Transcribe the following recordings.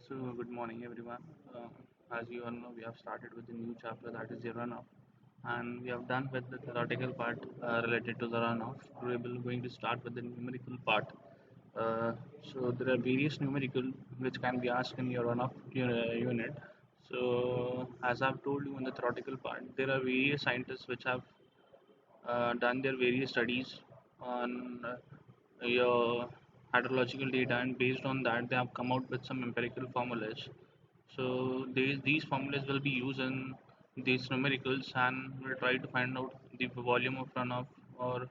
So, good morning, everyone. As you all know, we have started with the new chapter that is the runoff, and we have done with the theoretical part related to the runoff. Today, we're going to start with the numerical part. So, there are various numerical which can be asked in your runoff unit. So, as I've told you in the theoretical part, there are various scientists which have done their various studies on your hydrological data, and based on that they have come out with some empirical formulas. So these formulas will be used in these numericals, and we'll try to find out the volume of runoff or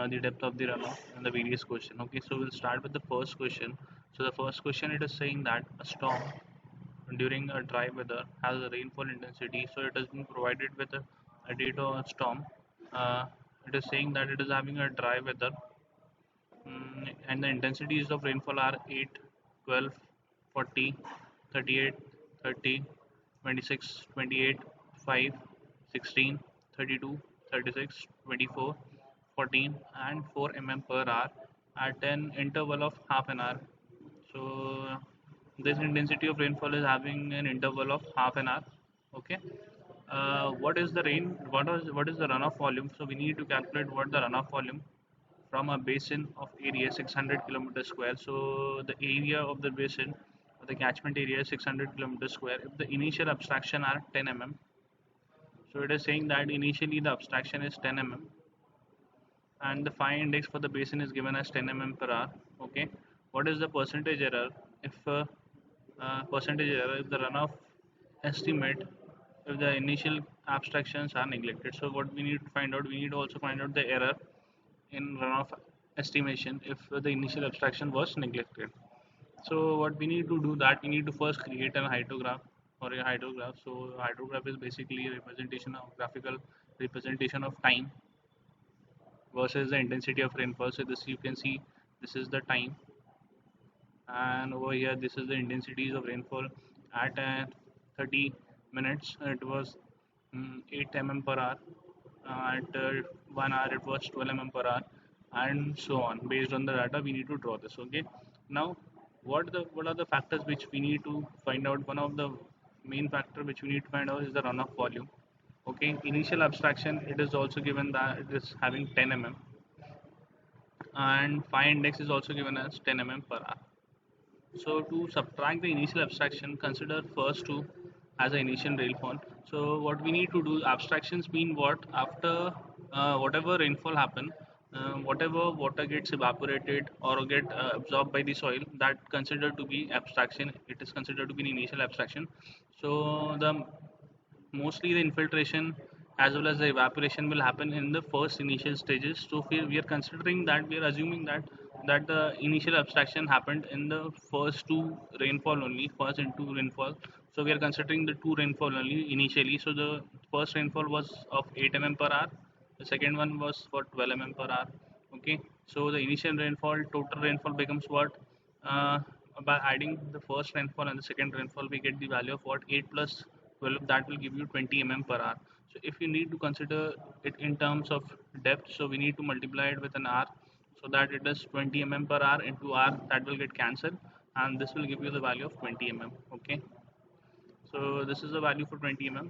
the depth of the runoff and the various question. Okay, so we'll start with the first question. So the first question, it is saying that a storm during a dry weather has a rainfall intensity. So it has been provided with a data on storm. uh, it is saying that it is having a dry weather. And the intensities of rainfall are 8, 12, 40, 38, 30, 26, 28, 5, 16, 32, 36, 24, 14, and 4 mm per hour at an interval of half an hour. So this intensity of rainfall is having an interval of half an hour. Okay. What is the rain? What is the runoff volume? So we need to calculate what the runoff volume from a basin of area 600 kilometers square. So the area of the basin, the catchment area is 600 kilometers square. If the initial abstraction are 10 mm, so it is saying that initially the abstraction is 10 mm, and the phi index for the basin is given as 10 mm per hour. Okay, what is the percentage error? If percentage error if the runoff estimate, if the initial abstractions are neglected. So what we need to find out, we need to also find out the error in runoff estimation if the initial abstraction was neglected. So what we need to do, that we need to first create a hydrograph or a hydrograph. So hydrograph is basically a representation of graphical representation of time versus the intensity of rainfall. So this you can see, this is the time, and over here this is the intensities of rainfall at 30 minutes. It was 8 mm per hour. At 1 hour it was 12 mm per hour, and so on. Based on the data we need to draw this. Okay, now what are the factors which we need to find out? One of the main factor which we need to find out is the runoff volume. Okay, initial abstraction, it is also given that it is having 10 mm, and phi index is also given as 10 mm per hour. So to subtract the initial abstraction, consider first two as an initial rainfall. So what we need to do, abstractions mean what? After whatever rainfall happen, whatever water gets evaporated or get absorbed by the soil, that considered to be abstraction. It is considered to be an initial abstraction. So the mostly the infiltration as well as the evaporation will happen in the first initial stages. So we are considering that, we are assuming that the initial abstraction happened in the first two rainfall only, first and two rainfall. So we are considering the two rainfall only initially. So the first rainfall was of 8 mm per hour, the second one was for 12 mm per hour. Okay, so the initial rainfall, total rainfall becomes what? uh, by adding the first rainfall and the second rainfall, we get the value of what? 8 plus 12, that will give you 20 mm per hour. So if you need to consider it in terms of depth, so we need to multiply it with an r, so that it is 20 mm per hour into r, that will get cancelled, and this will give you the value of 20 mm. Okay, so this is the value for 20 mm.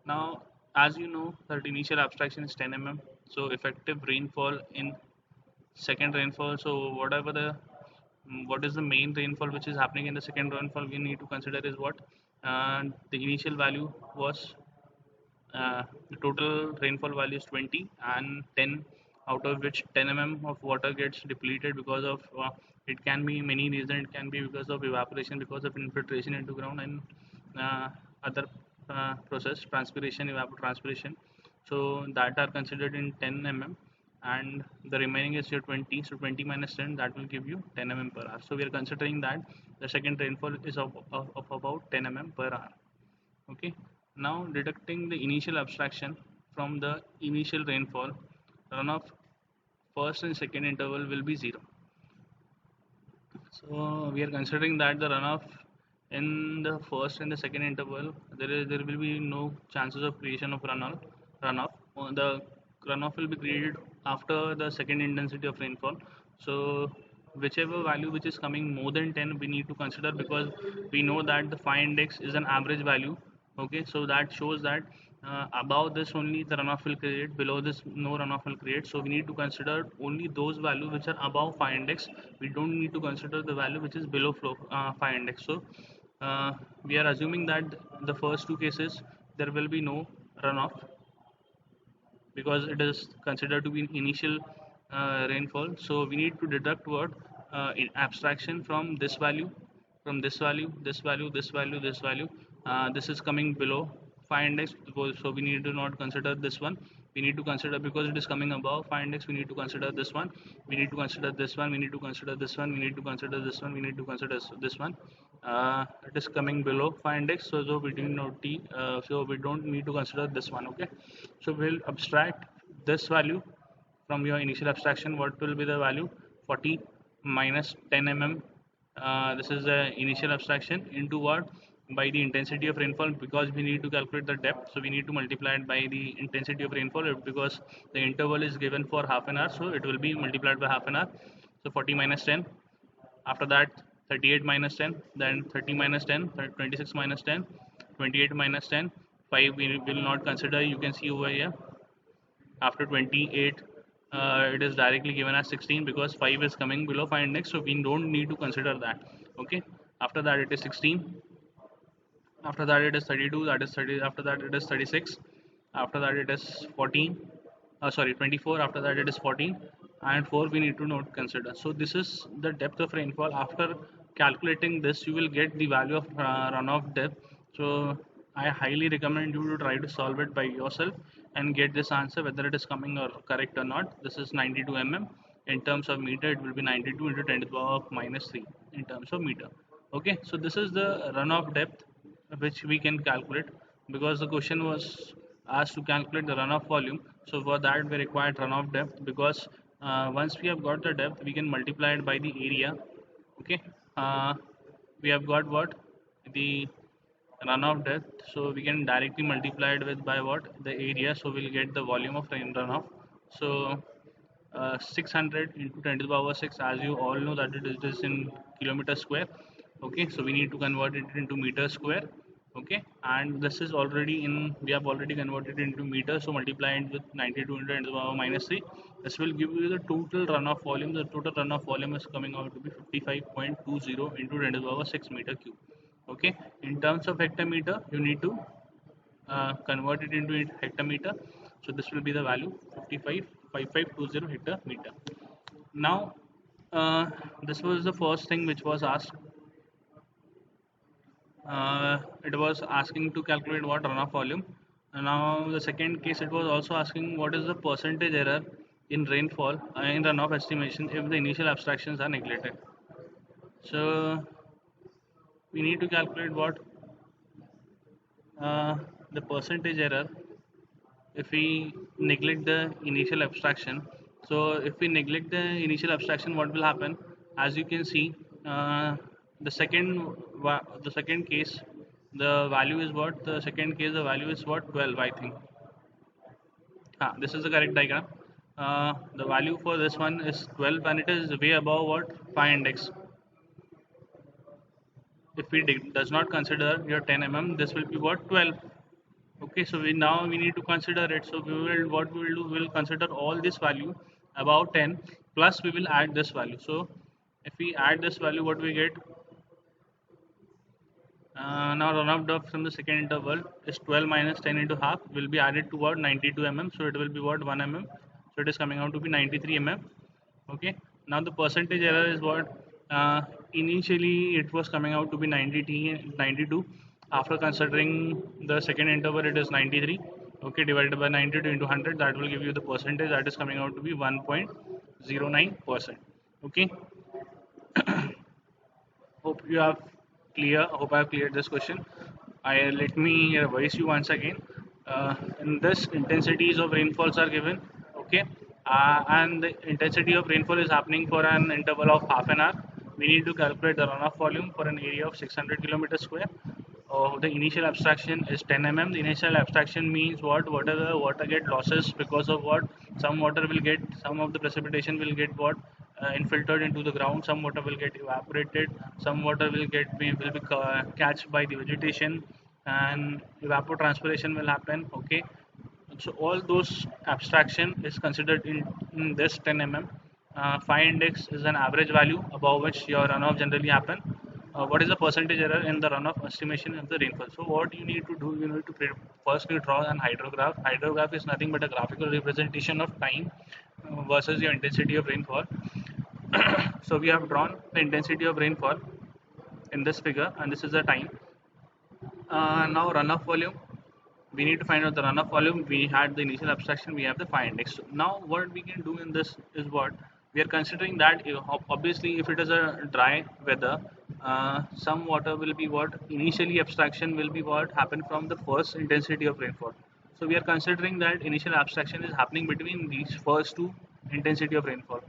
Now, as you know that initial abstraction is 10 mm, so effective rainfall in second rainfall. So whatever the what is the main rainfall which is happening in the second rainfall, we need to consider is what? The initial value was, the total rainfall value is 20, and 10, out of which 10 mm of water gets depleted because of it can be many reasons. It can be because of evaporation, because of infiltration into ground, and other process, transpiration, evapotranspiration. So that are considered in 10 mm, and the remaining is your 20. So 20 minus 10, that will give you 10 mm per hour. So we are considering that the second rainfall is of about 10 mm per hour. Okay, now deducting the initial abstraction from the initial rainfall, runoff first and second interval will be 0. So we are considering that the runoff in the first and the second interval, there will be no chances of creation of runoff. The runoff will be created after the second intensity of rainfall. So whichever value which is coming more than 10 we need to consider, because we know that the phi index is an average value. Okay, so that shows that above this only the runoff will create, below this no runoff will create. So we need to consider only those values which are above phi index. We don't need to consider the value which is below flow phi index. So we are assuming that the first two cases there will be no runoff, because it is considered to be initial rainfall. So we need to deduct what in abstraction from this value, from this value, this value, this value, this value. This is coming below phi index, so we need to not consider this one. We need to consider, because it is coming above phi index, we need to consider this one. We need to consider this one. We need to consider this one. We need to consider this one. We need to consider this one. It is coming below phi index, so we do not so we don't need to consider this one. Okay, so we'll abstract this value from your initial abstraction. What will be the value? 40 minus 10 mm. This is the initial abstraction into what? By the intensity of rainfall, because we need to calculate the depth, so we need to multiply it by the intensity of rainfall, because the interval is given for half an hour, so it will be multiplied by half an hour. So 40 minus 10, after that 38 minus 10, then 30 minus 10, 26 minus 10, 28 minus 10, 5 we will not consider, you can see over here. After 28 it is directly given as 16, because 5 is coming below phi index, so we don't need to consider that. Okay, after that it is 16, after that it is 32, that is 30, after that it is 36, after that it is 14, sorry 24, after that it is 14, and 4 we need to not consider. So this is the depth of rainfall. After calculating this you will get the value of runoff depth. So I highly recommend you to try to solve it by yourself and get this answer, whether it is coming or correct or not. This is 92 mm. In terms of meter it will be 92 into 10 to the power of minus 3 in terms of meter. Okay, so this is the runoff depth which we can calculate, because the question was asked to calculate the runoff volume. So for that we required runoff depth, because once we have got the depth we can multiply it by the area. Okay, we have got what? The runoff depth, so we can directly multiply it with by what? The area, so we'll get the volume of rain runoff. So 600 into 10 to the power 6, as you all know that it is in kilometer square. Okay, so we need to convert it into meter square. Okay, and this is already in, we have already converted it into meters, so multiply it with 92 into 10 to the power minus 3. This will give you the total runoff volume. The total runoff volume is coming out to be 55.20 into 10 to the power 6 meter cube. Okay, in terms of hectometer you need to convert it into hectometer. So this will be the value 55.20 hectometer. Now this was the first thing which was asked. It was asking to calculate what runoff volume. And now the second case, it was also asking what is the percentage error in rainfall in runoff estimation if the initial abstractions are neglected. So we need to calculate what the percentage error if we neglect the initial abstraction. So if we neglect the initial abstraction, what will happen? As you can see, the second case, the value is what? The second case, the value is what? 12, I think. This is the correct diagram. The value for this one is 12, and it is way above what? Phi index. If we does not consider your 10 mm, this will be what? 12. Okay, so now we need to consider it. So we will, what we will do, we will consider all this value about 10, plus we will add this value. So if we add this value, what we get? Now runoff depth from the second interval is 12 minus 10 into half will be added to what? 92 mm. So it will be what? 1 mm. So it is coming out to be 93 mm. Okay, now the percentage error is what? Initially it was coming out to be 92. After considering the second interval, it is 93. Okay, divided by 92 into 100, that will give you the percentage, that is coming out to be 1.09%. Okay, hope you have hope I have cleared this question. Let me revise you once again. In this, intensities of rainfalls are given. Okay, and the intensity of rainfall is happening for an interval of half an hour. We need to calculate the runoff volume for an area of 600 kilometers square. The initial abstraction is 10 mm. The initial abstraction means what? What are the water get losses because of what? Some water will get, some of the precipitation will get what? infiltrated into the ground. Some water will get evaporated. Some water will be catched by the vegetation, and evapotranspiration will happen. Okay, so all those abstraction is considered in this 10 mm. Phi index is an average value above which your runoff generally happen. What is the percentage error in the runoff estimation of the rainfall? So what you need to do, you need to firstly draw an hydrograph. Hydrograph is nothing but a graphical representation of time versus your intensity of rainfall. So we have drawn the intensity of rainfall in this figure, and this is the time. Now runoff volume, we need to find out the runoff volume. We had the initial abstraction, we have the phi index. So now what we can do in this is what we are considering that obviously if it is a dry weather, some water will be what initially abstraction will be what happened from the first intensity of rainfall. So we are considering that initial abstraction is happening between these first two intensity of rainfall.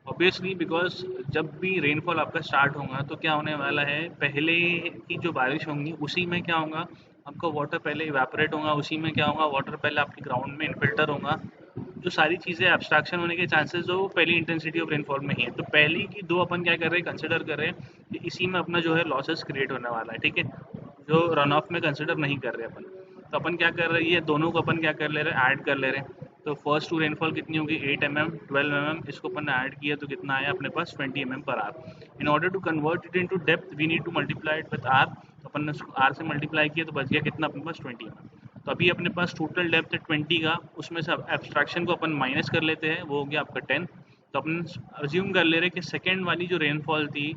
Obviously because जब भी rainfall आपका start होगा तो क्या होने वाला है, पहले की जो बारिश होंगी उसी में क्या होगा, आपका वाटर पहले इवेपोरेट होगा, उसी में क्या होगा, वाटर पहले आपके ग्राउंड में इनफिल्टर होगा. जो सारी चीज़ें एब्स्ट्रैक्शन होने के चांसेस जो पहली इंटेंसिटी ऑफ रेनफॉल में ही है. तो पहली की दो अपन क्या कर रहे हैं, कंसिडर कर रहे हैं कि इसी में अपना जो है लॉसेस क्रिएट होने वाला है. ठीक है, जो रन ऑफ में कंसिडर नहीं कर रहे अपन. तो अपन क्या कर रहे हैं, ये दोनों को अपन क्या कर ले रहे हैं, ऐड कर ले रहे हैं. तो फर्स्ट टू रेनफॉल कितनी होगी, 8 mm 12 mm, इसको अपन ने ऐड किया तो कितना आया अपने पास 20 mm per hour. In order to convert it into depth we need to multiply it with hour. तो अपन ने उसको आर से मल्टीप्लाई किया तो बच गया कितना अपने पास 20 mm. तो अभी अपने पास टोटल डेप्थ है 20 का, उसमें से एब्स्ट्रैक्शन को अपन माइनस कर लेते हैं, वो हो गया आपका 10. तो अपन अज्यूम कर ले रहे कि सेकेंड वाली जो रेनफॉल थी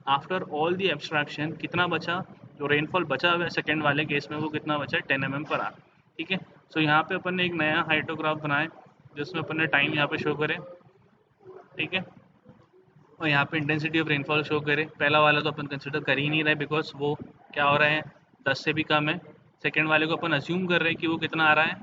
आफ्टर ऑल दी एब्स्ट्रैक्शन कितना बचा, जो रेनफॉल बचा हुआ है सेकेंड वाले केस में वो कितना बचा है 10 mm पर आर. ठीक है, सो यहाँ पे अपन ने एक नया हाइड्रोग्राफ बनाए जिसमें अपन ने टाइम यहाँ पे शो करे. ठीक है, और यहाँ पे इंटेंसिटी ऑफ रेनफॉल शो करे. पहला वाला तो अपन कंसिडर कर ही नहीं रहे बिकॉज वो क्या हो रहा है 10 से भी कम है. सेकेंड वाले को अपन अज्यूम कर रहे हैं कि वो कितना आ रहा है,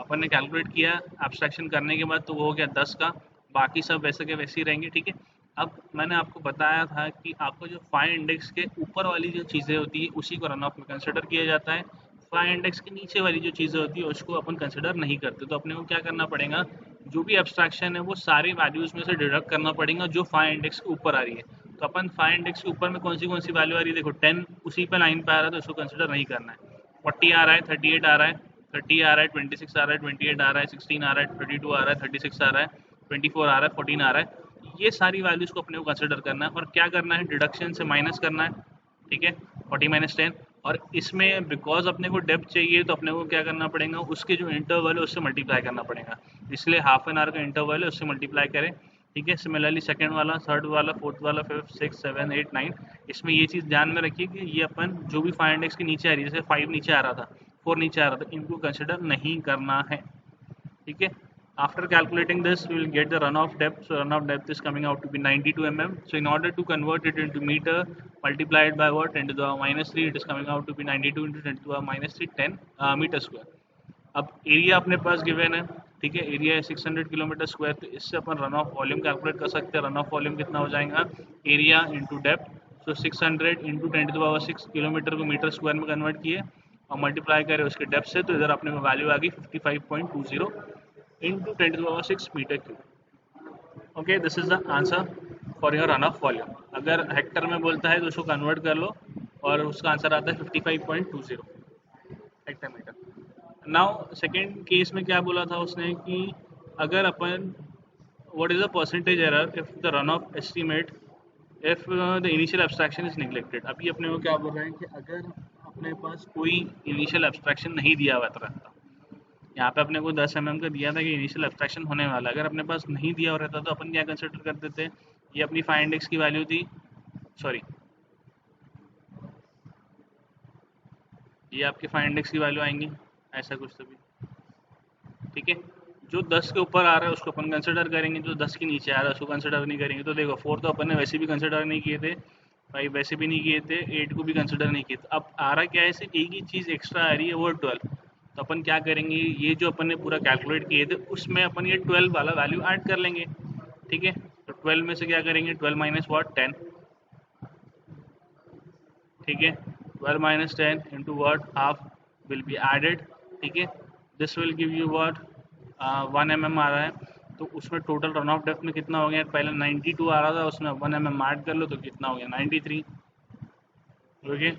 अपन ने कैलकुलेट किया एब्स्ट्रैक्शन करने के बाद तो वो हो गया 10 का. बाकी सब वैसे के वैसे ही रहेंगे. ठीक है, अब मैंने आपको बताया था कि आपको जो फाई इंडेक्स के ऊपर वाली जो चीज़ें होती है उसी को रन ऑफ में कंसिडर किया जाता है. फाई इंडेक्स के नीचे वाली जो चीज़ें होती है उसको अपन कंसिडर नहीं करते. तो अपने को क्या करना पड़ेगा, जो भी एब्स्ट्रैक्शन है वो सारी वैल्यूज़ में से डिडक्ट करना पड़ेगा जो फाई इंडेक्स के ऊपर आ रही है. तो अपन फाई इंडेक्स के ऊपर में कौन सी वैल्यू आ रही है, देखो 10 उसी पे लाइन पे आ रहा है तो उसको कंसिडर नहीं करना है. 40 आ रहा है, 38 आ रहा है, 30 आ रहा है, 26 आ रहा है, 28 आ रहा है, 16 आ रहा है, 32 आ रहा है, 36 आ रहा है, 24 आ रहा है, 14 आ रहा है. ये सारी वैल्यूज़ को अपने को कंसिडर करना है और क्या करना है, डिडक्शन से माइनस करना है. ठीक है, 40 - 10. और इसमें बिकॉज अपने को डेप्थ चाहिए तो अपने को क्या करना पड़ेगा, उसके जो इंटरवल है उससे मल्टीप्लाई करना पड़ेगा. इसलिए हाफ एन आवर का इंटरवल है उससे मल्टीप्लाई करें. ठीक है, सिमिलरली सेकंड वाला, थर्ड वाला, फोर्थ वाला, 5th 6th 7th 8th 9th. इसमें ये चीज़ ध्यान में रखिए कि ये अपन जो भी फाइव इंडेक्स के नीचे आ रही है, जैसे 5 नीचे आ रहा था, 4 नीचे आ रहा था, इनको कंसिडर नहीं करना है. ठीक है, after calculating this we will get the runoff depth. So runoff depth is coming out to be 92 mm. So in order to convert it into meter, multiply it by what, 10 to the power -3, it is coming out to be 92 into 10 to the power -3, 10 metre square. अब area अपने पास given है. ठीक है, area है 600 kilometre square. तो इससे अपन रन ऑफ वॉल्यूम कैलकुलेट कर सकते हैं. रन ऑफ वॉल्यूम कितना हो जाएगा, area into depth. So 600 into 10 to the power 6 kilometre को मीटर स्क्वायर में कन्वर्ट किए और मल्टीप्लाई करें उसके डेप्थ से, तो इधर अपने को वैल्यू आ गई 55.20 into 10 to the power 6 meter cube. Okay, this is the answer for your runoff volume. अगर हेक्टर में बोलता है तो उसको कन्वर्ट कर लो और उसका आंसर आता है 55.20 hectare metre. Now second case में क्या बोला था उसने कि अगर अपन what is the percentage error if the runoff estimate if the initial abstraction is neglected. अभी अपने को क्या बोल रहे हैं कि अगर अपने पास कोई इनिशियल एब्स्ट्रैक्शन नहीं दिया हुआ रहता, यहाँ पे अपने को 10 mm का दिया था कि इनिशियल एब्स्ट्रैक्शन होने वाला, अगर अपने पास नहीं दिया हो रहता तो अपन क्या कंसिडर करते थे, ये अपनी फाई इंडेक्स की वैल्यू थी, सॉरी ये आपके फाई इंडेक्स की वैल्यू आएंगी, ऐसा कुछ तो भी. ठीक है, जो 10 के ऊपर आ रहा है उसको अपन कंसिडर करेंगे, जो 10 के नीचे आ रहा है उसको कंसिडर नहीं करेंगे. तो देखो 4 तो अपन ने वैसे भी कंसिडर नहीं किए थे, 5 वैसे भी नहीं किए थे, 8 को भी कंसिडर नहीं किए थे. अब आ रहा क्या है, सिर्फ एक ही चीज़ एक्स्ट्रा आ रही है, वो 12. तो अपन क्या करेंगे, ये जो अपन ने पूरा कैलकुलेट किए थे उसमें अपन ये 12 वाला वैल्यू ऐड कर लेंगे. ठीक है, तो 12 में से क्या करेंगे, 12 माइनस व्हाट 10. ठीक है, 12 minus 10 into what half will be added. ठीक है, this will give you what 1 mm आ रहा है. तो उसमें टोटल रन ऑफ डेप्थ में कितना हो गया, पहले 92 आ रहा था, उसमें 1 mm ऐड कर लो तो कितना हो गया 93। ओके,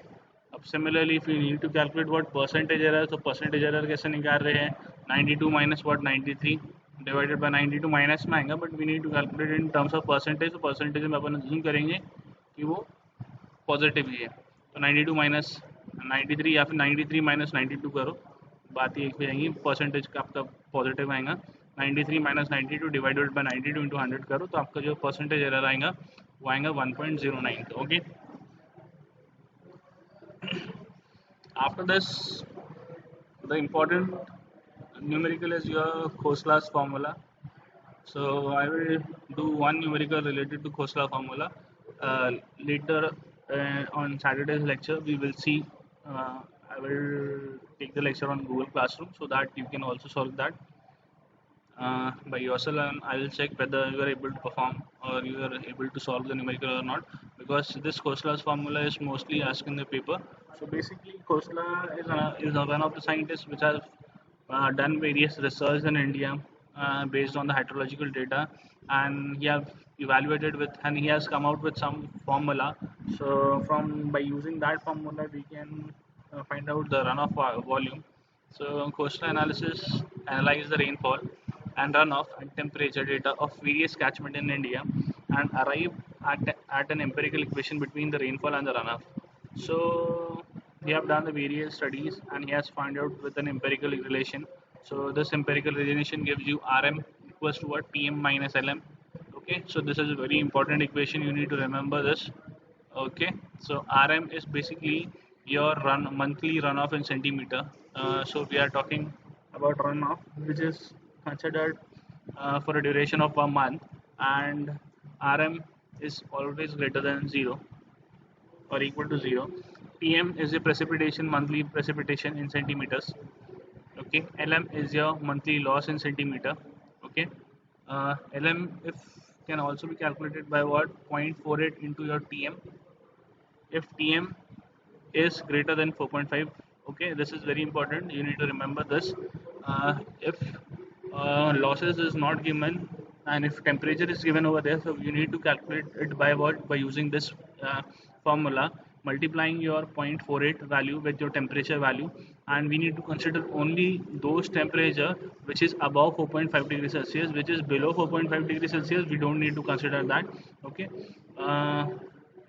अब similarly if you need to calculate what percentage error, तो परसेंटेज एरर कैसे निकाल रहे हैं, 92 minus what 93 divided by 92 minus में आएगा, but we need to calculate in terms of percentage, तो परसेंटेज में अपन अज्यूम करेंगे कि वो पॉजिटिव ही है। तो 92 माइनस 93 या फिर 93 माइनस 92 करो, बात ही एक हो जाएगी, परसेंटेज का आपका पॉजिटिव आएगा। 93 माइनस 92 डिवाइडेड बाय 92 इंटू 100 करो, तो आपका जो परसेंटेज एरर आएगा वो आएगा 1.09। Okay, after this the important numerical is your Khoslas formula. So I will do one numerical related to Khosla formula. Later on Saturday's lecture, we will see. I will take the lecture on Google Classroom so that you can also solve that by yourself, and I will check whether you are able to perform or you are able to solve the numerical or not. Because this Khosla's formula is mostly asked in the paper. So basically, Khosla is one of the scientists which has done various research in India based on the hydrological data, and he have evaluated with, and he has come out with some formula. So from by using that formula, we can find out the runoff volume. So coastal analysis analyze the rainfall and runoff and temperature data of various catchment in India and arrive at an empirical equation between the rainfall and the runoff. So he have done the various studies and he has found out with an empirical relation. So this empirical relation gives you Rm equals to what, Pm minus Lm. Okay, so this is a very important equation, you need to remember this. Okay, so Rm is basically your monthly runoff in centimeter. So we are talking about runoff which is considered for a duration of a month, and Rm is always greater than 0 or equal to 0. Pm is your precipitation, monthly precipitation in centimeters. Okay, Lm is your monthly loss in centimeter. Okay, Lm if can also be calculated by what, 0.48 into your Tm. If Tm is greater than 4.5, okay, this is very important, you need to remember this. If losses is not given and if temperature is given over there, so you need to calculate it by what, by using this formula, multiplying your 0.48 value with your temperature value, and we need to consider only those temperature which is above 4.5 degrees Celsius. Which is below 4.5 degrees Celsius, we don't need to consider that. Okay,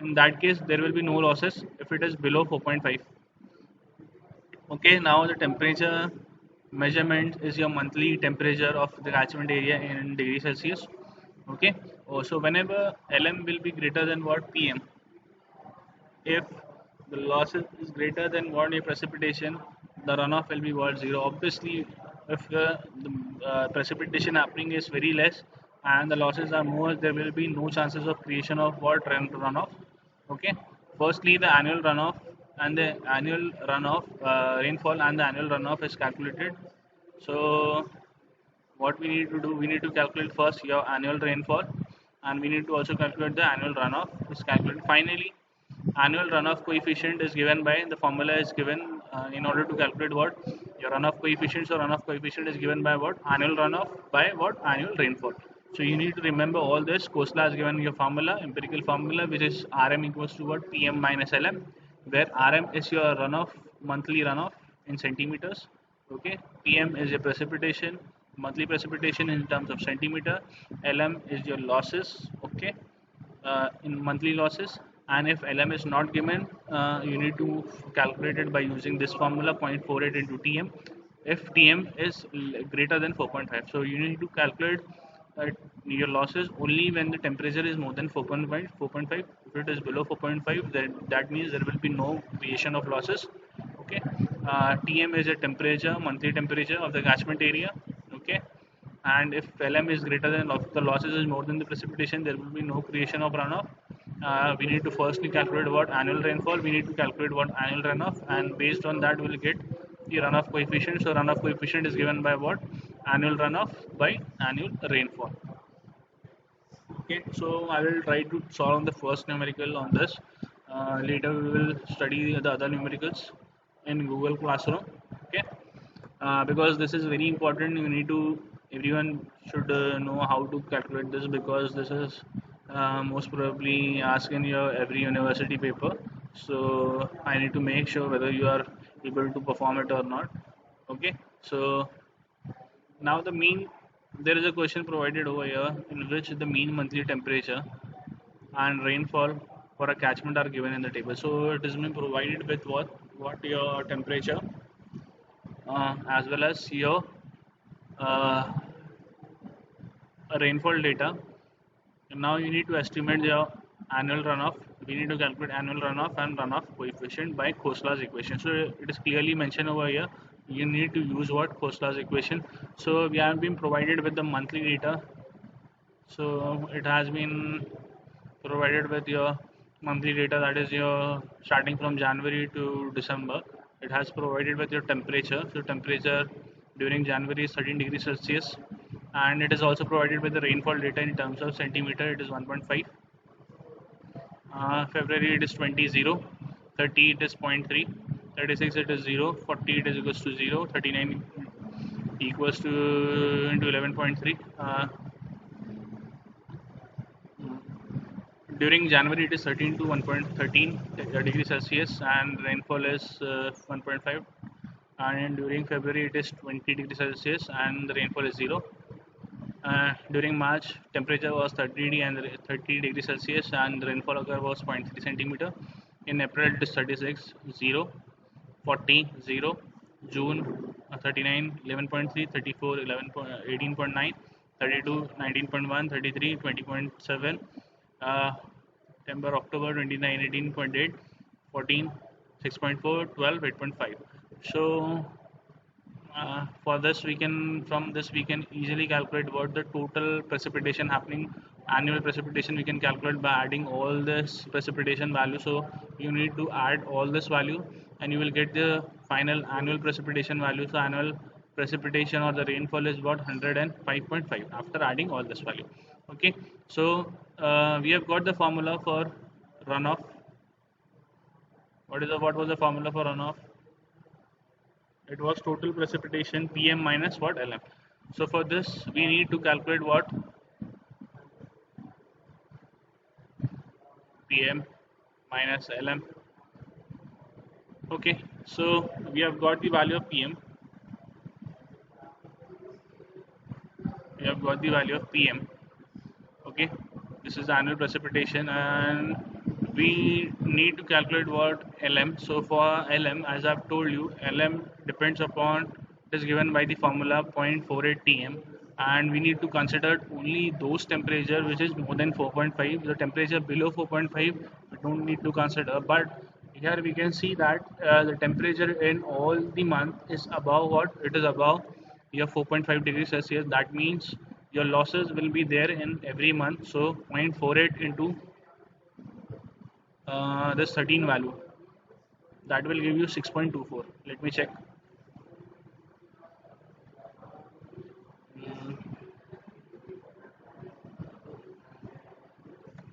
in that case there will be no losses if it is below 4.5. Okay, now the temperature measurement is your monthly temperature of the catchment area in degrees Celsius. Okay, so whenever Lm will be greater than what, Pm, if the loss is greater than what, a precipitation, the runoff will be what, 0. Obviously, if the precipitation happening is very less and the losses are more, there will be no chances of creation of what, runoff. Okay, firstly the annual runoff and the annual runoff rainfall and the annual runoff is calculated. So what we need to do, we need to calculate first your annual rainfall and we need to also calculate the annual runoff is calculated. Finally, annual runoff coefficient is given by, the formula is given in order to calculate what, your runoff coefficient. So runoff coefficient is given by what, annual runoff by what, annual rainfall. So you need to remember all this. Khosla has given your formula, empirical formula, which is Rm equals to what, Pm minus Lm, where Rm is your runoff, monthly runoff in centimeters. Okay, Pm is your precipitation, monthly precipitation in terms of centimeter. Lm is your losses. Okay, in monthly losses, and if Lm is not given, you need to calculate it by using this formula, 0.48 into Tm, if Tm is greater than 4.5. So you need to calculate your losses only when the temperature is more than 4.5. If it is below 4.5, then that means there will be no creation of losses. Okay, Tm is a temperature, monthly temperature of the catchment area. Okay, and if Lm is greater than, the losses is more than the precipitation, there will be no creation of runoff. We need to firstly calculate what, annual rainfall, we need to calculate what, annual runoff, and based on that we'll get the runoff coefficient. So runoff coefficient is given by what, annual runoff by annual rainfall. Okay, so I will try to solve the first numerical on this. Later we will study the other numericals in Google Classroom. Okay, because this is very important, you need to everyone should know how to calculate this, because this is most probably asked in your every university paper. So I need to make sure whether you are able to perform it or not. Okay, so now there is a question provided over here in which the mean monthly temperature and rainfall for a catchment are given in the table. So it is been provided with what your temperature as well as your uh, rainfall data. And now you need to estimate your annual runoff. We need to calculate annual runoff and runoff coefficient by Kosla's equation. So it is clearly mentioned over here. You need to use what Kosla's equation. So we have been provided with the monthly data. So it has been provided with your monthly data, that is your starting from January to December. It has provided with your temperature. So temperature during January is 13 degrees Celsius, and it is also provided with the rainfall data in terms of centimeter. It is 1.5. February it is 20 0, 30 it is 0.3, 36 it is 0, 40 it is equals to 0, 39 equals to into 11.3. During January it is 13 to 1.13 degrees Celsius, and rainfall is 1.5. And during February it is 20 degrees Celsius and the rainfall is 0. During March temperature was 30 degrees Celsius and the rainfall occur was 0.3 centimeter. In April it is 36 0, 40 0, June 39 11.3, 34 11 18.9, 32 19.1, 33 20.7, September October 29 18.8, 14 6.4, 12 8.5. So for this we can from this we can easily calculate what the total precipitation happening, annual precipitation we can calculate by adding all this precipitation value. So you need to add all this value and you will get the final annual precipitation value. So annual precipitation or the rainfall is about 105.5 after adding all this value. Okay, so we have got the formula for runoff. What was the formula for runoff? It was total precipitation PM minus what LM. So for this we need to calculate what PM minus LM. Okay, so we have got the value of PM. We have got the value of PM. Okay, this is the annual precipitation, and we need to calculate what LM. So for LM, as I've told you, LM depends upon, it is given by the formula 0.48 Tm, and we need to consider only those temperature which is more than 4.5. The temperature below 4.5 we don't need to consider, but here we can see that the temperature in all the month is above what, it is above your 4.5 degrees Celsius. That means your losses will be there in every month. So 0.48 into this 13 value, that will give you 6.24. Let me check.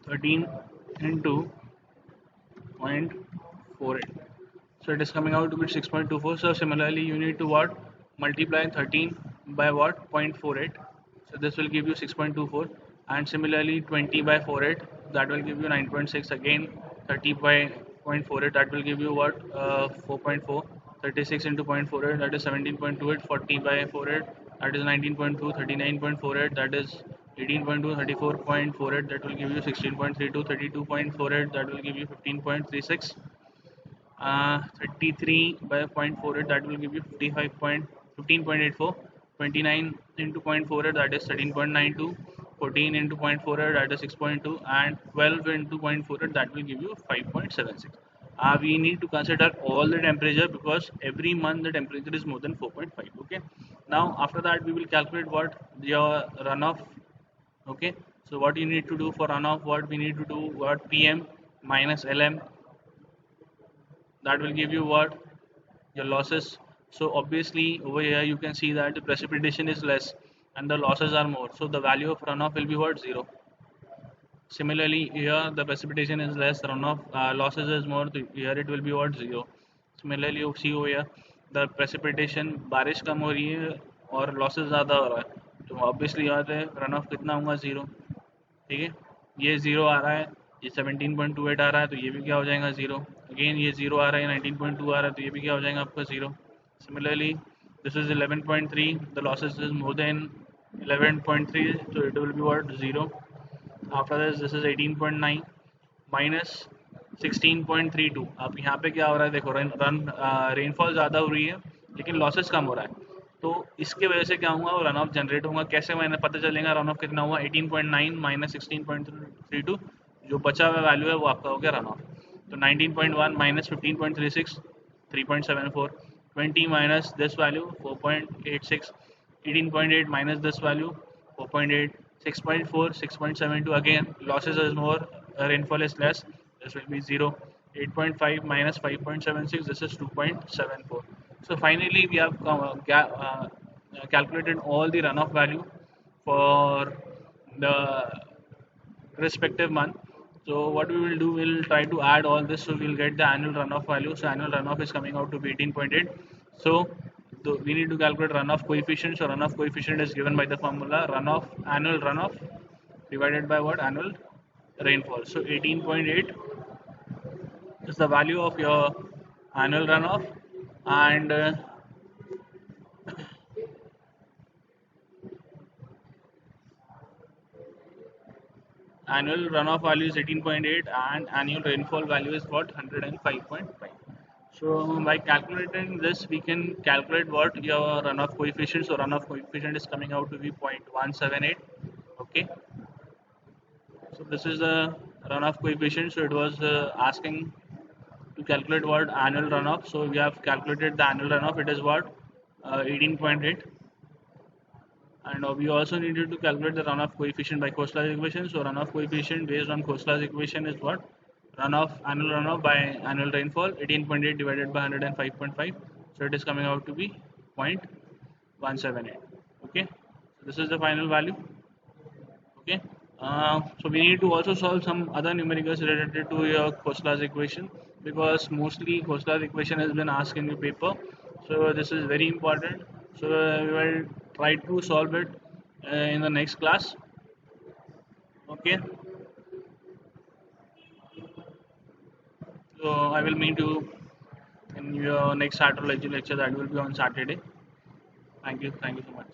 13 into 0.48, so it is coming out to be 6.24. So similarly you need to what, multiply 13 by what, 0.48, so this will give you 6.24. And similarly 20 by 48, that will give you 9.6. Again 30 by 0.48, that will give you what, 4.4. 36 into 0.48, that is 17.28. 40 by 48, that is 19.2. 39.48, that is 18.2. 34.48, that will give you 16.32. 32.48, that will give you 15.36. 33 by 0.48, that will give you 15.84. 29 into 0.48, that is 13.92. 14 into 0.48, that is 6.2, and 12 into 0.48, that will give you 5.76. We need to consider all the temperature because every month the temperature is more than 4.5. Okay, now after that we will calculate what your runoff. Okay, so what you need to do for runoff, what we need to do, what PM minus LM, that will give you what, your losses. So obviously over here you can see that the precipitation is less and the losses are more, so the value of runoff will be what, 0. Similarly here the precipitation is less, runoff losses is more, so here it will be what, 0. Similarly you see over here the precipitation, बारिश कम हो रही है और losses ज़्यादा हो रहा है, तो ऑब्वियसली बात है रन ऑफ कितना होगा 0। ठीक है, ये 0 आ रहा है, ये 17.28 आ रहा है, तो ये भी क्या हो जाएगा 0। अगेन ये 0 आ रहा है, 19.2 आ रहा है, तो ये भी क्या हो जाएगा आपका 0। Similarly this is 11.3, the losses is more than 11.3, so it will be what 0. After this is 18.9 minus 16.32. अब यहाँ पे क्या हो रहा है देखो, रेनफॉल ज़्यादा हो रही है लेकिन लॉसेस कम हो रहा है, तो इसके वजह से क्या होगा, वो रन ऑफ जनरेट होगा। कैसे मैंने पता चलेगा रन ऑफ कितना हुआ, 18.9 माइनस 16.32, जो बचा हुआ वैल्यू है वो आपका हो गया रन ऑफ। तो 19.1 minus 15.36 3.74, 20 minus this value 4.86, 18.8 minus this value 4.8, 6.4 6.72, again losses is more, rainfall is less, this will be 0. 8.5 minus 5.76, this is 2.74. So finally we have calculated all the runoff value for the respective month. So what we will do, we'll try to add all this, so we'll get the annual runoff value. So annual runoff is coming out to be 18.8. So we need to calculate runoff coefficient. So runoff coefficient is given by the formula annual runoff divided by what, annual rainfall. So 18.8 is the value of your annual runoff, and annual runoff value is 18.8 and annual rainfall value is what, 105.5. So by calculating this, we can calculate what your runoff coefficient. So runoff coefficient is coming out to be 0.178. Okay. So this is the runoff coefficient. So it was asking to calculate what, annual runoff. So we have calculated the annual runoff. It is what, 18.8. And we also needed to calculate the runoff coefficient by Koestler's equation. So runoff coefficient based on Koestler's equation is what, annual runoff by annual rainfall, 18.8 divided by 105.5. So it is coming out to be 0.178. Okay, so this is the final value. Okay, so we need to also solve some other numericals related to your Koestler's equation, because mostly Koestler's equation has been asked in your paper. So this is very important. So we will try to solve it in the next class. Okay. So I will meet you in your next hydrology lecture, that will be on Saturday. Thank you so much.